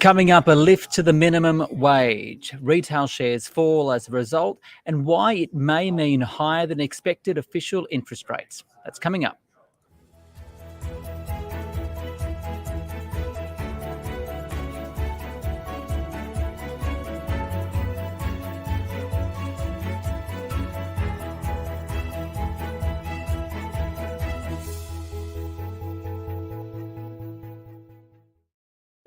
Coming up, a lift to the minimum wage. Retail shares fall as a result, and why it may mean higher than expected official interest rates. That's coming up.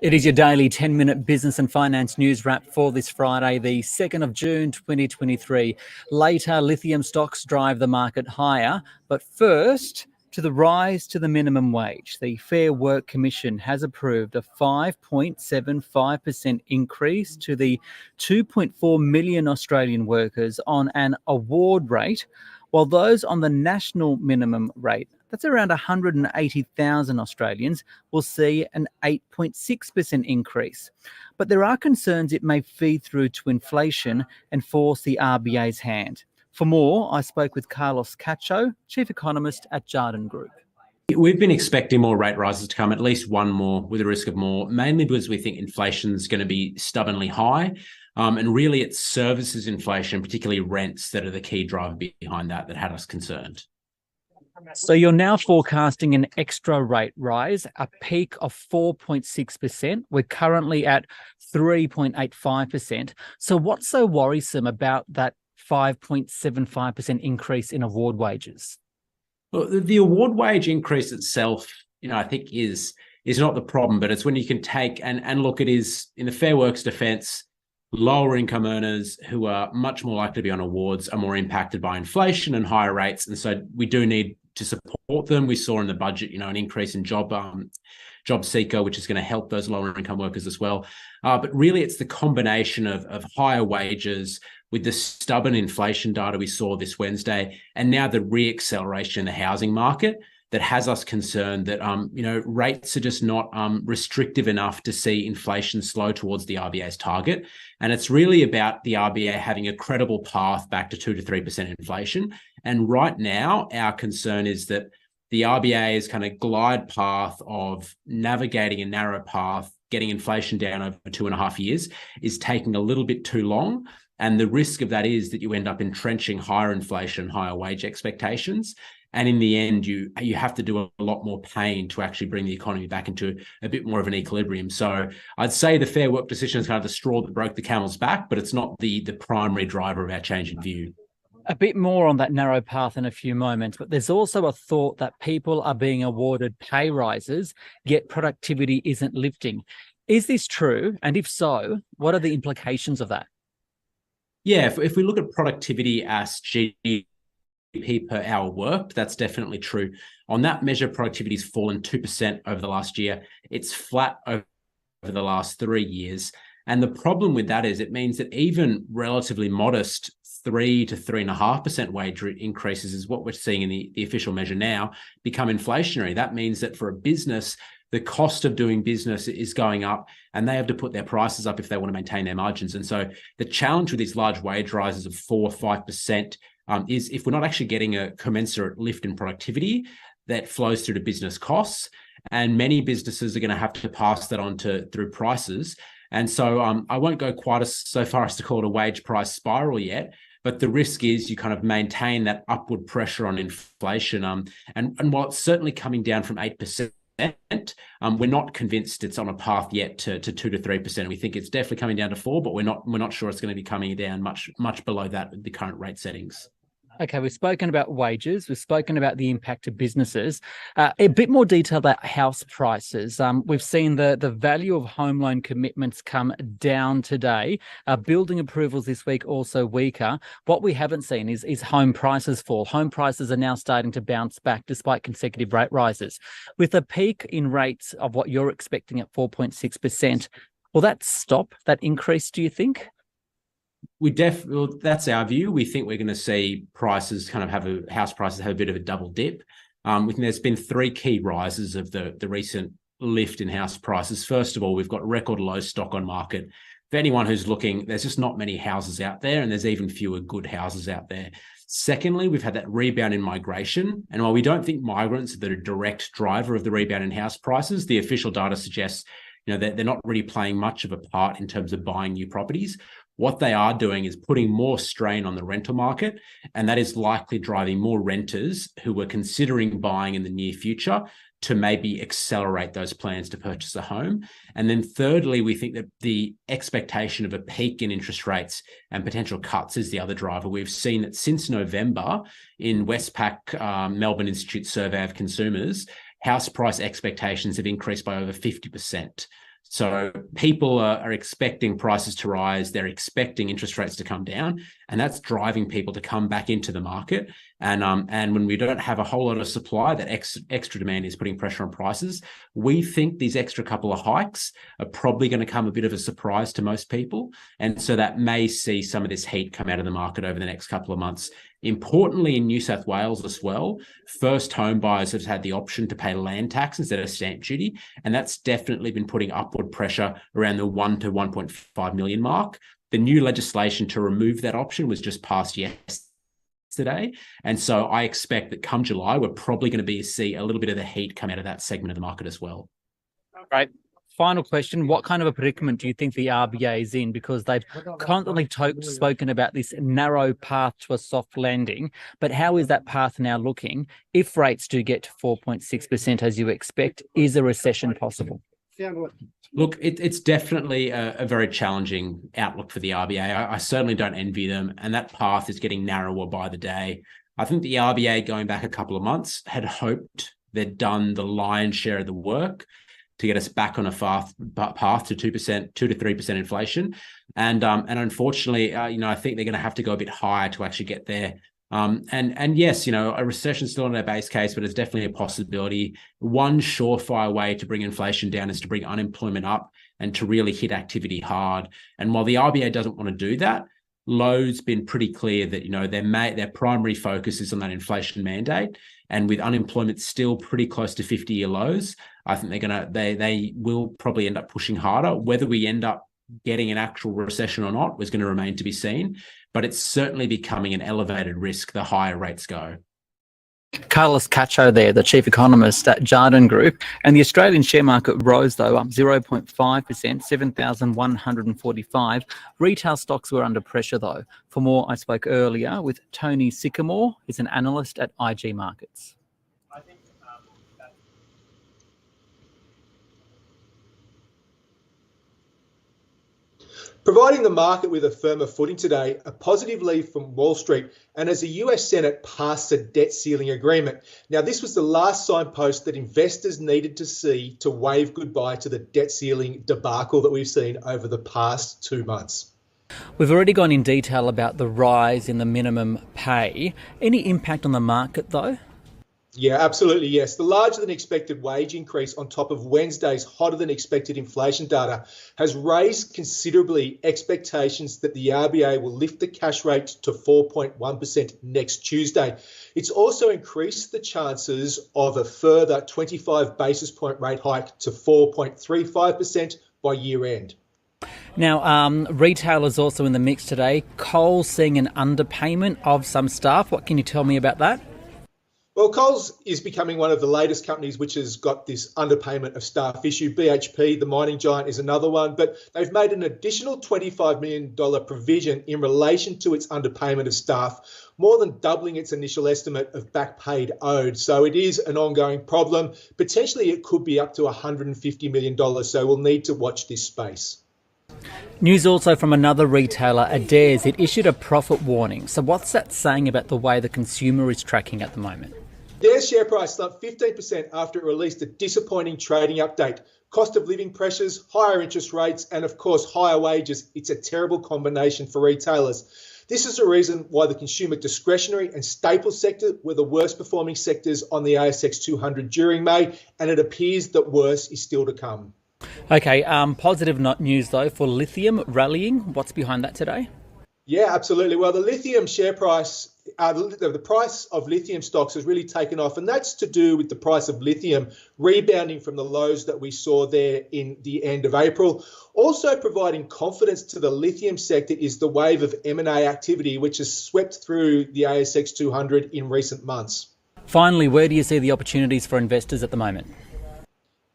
It is your daily 10-minute business and finance news wrap for this Friday, the 2nd of June 2023. Later, lithium stocks drive the market higher. But first, to the rise to the minimum wage. The Fair Work Commission has approved a 5.75% increase to the 2.4 million Australian workers on an award rate, while those on the national minimum rate, that's around 180,000 Australians, will see an 8.6% increase. But there are concerns it may feed through to inflation and force the RBA's hand. For more, I spoke with Carlos Cacho, Chief Economist at Jarden Group. We've been expecting more rate rises to come, at least one more with a risk of more, mainly because we think inflation is going to be stubbornly high. And really it's services inflation, particularly rents, that are the key driver behind that had us concerned. So you're now forecasting an extra rate rise, a peak of 4.6%. We're currently at 3.85%. So what's so worrisome about that 5.75% increase in award wages? Well, the award wage increase itself, I think is not the problem, but it's when you can take and look, it is in the Fair Work's defence, lower income earners who are much more likely to be on awards are more impacted by inflation and higher rates. And so we do need to support them. We saw in the budget, an increase in job seeker, which is going to help those lower income workers as well. But really it's the combination of higher wages with the stubborn inflation data we saw this Wednesday, and now the re-acceleration in the housing market that has us concerned that, rates are just not restrictive enough to see inflation slow towards the RBA's target. And it's really about the RBA having a credible path back to 2 to 3% inflation. And right now, our concern is that the RBA's kind of glide path of navigating a narrow path, getting inflation down over 2.5 years, is taking a little bit too long. And the risk of that is that you end up entrenching higher inflation, higher wage expectations. And in the end, you have to do a lot more pain to actually bring the economy back into a bit more of an equilibrium. So I'd say the Fair Work decision is kind of the straw that broke the camel's back, but it's not the primary driver of our change in view. A bit more on that narrow path in a few moments, but there's also a thought that people are being awarded pay rises, yet productivity isn't lifting. Is this true? And if so, what are the implications of that? Yeah, if we look at productivity as GDP per hour worked, that's definitely true. On that measure, productivity has fallen 2% over the last year. It's flat over the last 3 years. And the problem with that is it means that even relatively modest 3 to 3.5% wage increases is what we're seeing in the official measure now become inflationary. That means that for a business, the cost of doing business is going up and they have to put their prices up if they want to maintain their margins. And so the challenge with these large wage rises of 4 or 5% is if we're not actually getting a commensurate lift in productivity that flows through to business costs, and many businesses are going to have to pass that on through prices. And so I won't go quite so far as to call it a wage price spiral yet, but the risk is you kind of maintain that upward pressure on inflation. And while it's certainly coming down from 8%, we're not convinced it's on a path yet to 2 to 3%. We think it's definitely coming down to 4, but we're not sure it's going to be coming down much below that with the current rate settings. Okay, we've spoken about wages. We've spoken about the impact of businesses. A bit more detail about house prices. We've seen the value of home loan commitments come down today. Building approvals this week also weaker. What we haven't seen is home prices fall. Home prices are now starting to bounce back despite consecutive rate rises. With a peak in rates of what you're expecting at 4.6%, will that stop that increase, do you think? That's our view. We think we're going to see prices house prices have a bit of a double dip. There's been 3 key rises of the recent lift in house prices. First of all, we've got record low stock on market. For anyone who's looking, there's just not many houses out there, and there's even fewer good houses out there. Secondly, we've had that rebound in migration. And while we don't think migrants are the direct driver of the rebound in house prices, the official data suggests they're not really playing much of a part in terms of buying new properties. What they are doing is putting more strain on the rental market, and that is likely driving more renters who were considering buying in the near future to maybe accelerate those plans to purchase a home. And then thirdly, we think that the expectation of a peak in interest rates and potential cuts is the other driver. We've seen that since November in Westpac, Melbourne Institute survey of consumers, house price expectations have increased by over 50%. So people are expecting prices to rise. They're expecting interest rates to come down, and that's driving people to come back into the market. And when we don't have a whole lot of supply, that extra demand is putting pressure on prices. We think these extra couple of hikes are probably going to come a bit of a surprise to most people. And so that may see some of this heat come out of the market over the next couple of months. Importantly, in New South Wales as well, first home buyers have had the option to pay land tax instead of stamp duty, and that's definitely been putting upward pressure around the 1 to 1.5 million mark. The new legislation to remove that option was just passed yesterday, and so I expect that come July, we're probably going to see a little bit of the heat come out of that segment of the market as well. Right. Final question, what kind of a predicament do you think the RBA is in? Because they've constantly spoken about this narrow path to a soft landing, but how is that path now looking? If rates do get to 4.6% as you expect, is a recession possible? Look, it's definitely a very challenging outlook for the RBA. I certainly don't envy them, and that path is getting narrower by the day. I think the RBA, going back a couple of months, had hoped they'd done the lion's share of the work to get us back on a path to 2%, 2 to 3% inflation. And unfortunately, I think they're going to have to go a bit higher to actually get there. And yes, a recession is still in our base case, but it's definitely a possibility. One surefire way to bring inflation down is to bring unemployment up and to really hit activity hard. And while the RBA doesn't want to do that, Lowe's been pretty clear that their primary focus is on that inflation mandate. And with unemployment still pretty close to 50-year lows, I think they will probably end up pushing harder. Whether we end up getting an actual recession or not is going to remain to be seen, but it's certainly becoming an elevated risk the higher rates go. Carlos Cacho there, the chief economist at Jarden Group, and the Australian share market rose though up 0.5%, 7,145. Retail stocks were under pressure though. For more, I spoke earlier with Tony Sycamore, who's an analyst at IG Markets. Providing the market with a firmer footing today, a positive lead from Wall Street, and as the US Senate passed a debt ceiling agreement. Now, this was the last signpost that investors needed to see to wave goodbye to the debt ceiling debacle that we've seen over the past 2 months. We've already gone in detail about the rise in the minimum pay. Any impact on the market though? Yeah, absolutely, yes. The larger than expected wage increase on top of Wednesday's hotter than expected inflation data has raised considerably expectations that the RBA will lift the cash rate to 4.1% next Tuesday. It's also increased the chances of a further 25 basis point rate hike to 4.35% by year end. Now, retailers also in the mix today. Coles seeing an underpayment of some staff. What can you tell me about that? Well, Coles is becoming one of the latest companies which has got this underpayment of staff issue. BHP, the mining giant, is another one, but they've made an additional $25 million provision in relation to its underpayment of staff, more than doubling its initial estimate of back paid owed. So it is an ongoing problem. Potentially it could be up to $150 million, so we'll need to watch this space. News also from another retailer, Adairs. It issued a profit warning. So what's that saying about the way the consumer is tracking at the moment? Their share price slumped 15% after it released a disappointing trading update. Cost of living pressures, higher interest rates, and of course, higher wages. It's a terrible combination for retailers. This is the reason why the consumer discretionary and staple sector were the worst performing sectors on the ASX 200 during May, and it appears that worse is still to come. Okay, positive news though for lithium rallying. What's behind that today? Yeah, absolutely. Well, the lithium share price, the price of lithium stocks has really taken off, and that's to do with the price of lithium rebounding from the lows that we saw there in the end of April. Also providing confidence to the lithium sector is the wave of M&A activity, which has swept through the ASX 200 in recent months. Finally, where do you see the opportunities for investors at the moment?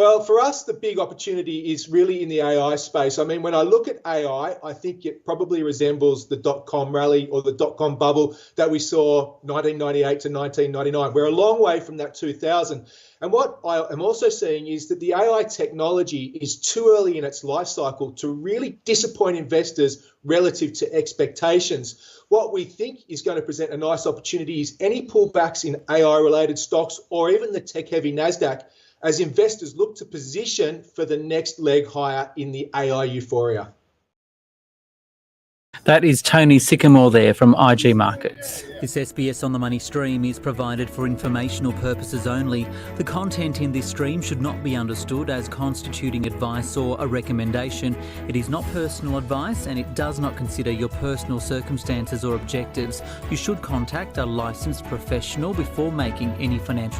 Well, for us, the big opportunity is really in the AI space. I mean, when I look at AI, I think it probably resembles the dot-com rally or the dot-com bubble that we saw 1998 to 1999. We're a long way from that 2000. And what I am also seeing is that the AI technology is too early in its life cycle to really disappoint investors relative to expectations. What we think is going to present a nice opportunity is any pullbacks in AI-related stocks or even the tech-heavy NASDAQ as investors look to position for the next leg higher in the AI euphoria. That is Tony Sycamore there from IG Markets. This SBS On The Money stream is provided for informational purposes only. The content in this stream should not be understood as constituting advice or a recommendation. It is not personal advice and it does not consider your personal circumstances or objectives. You should contact a licensed professional before making any financial decisions.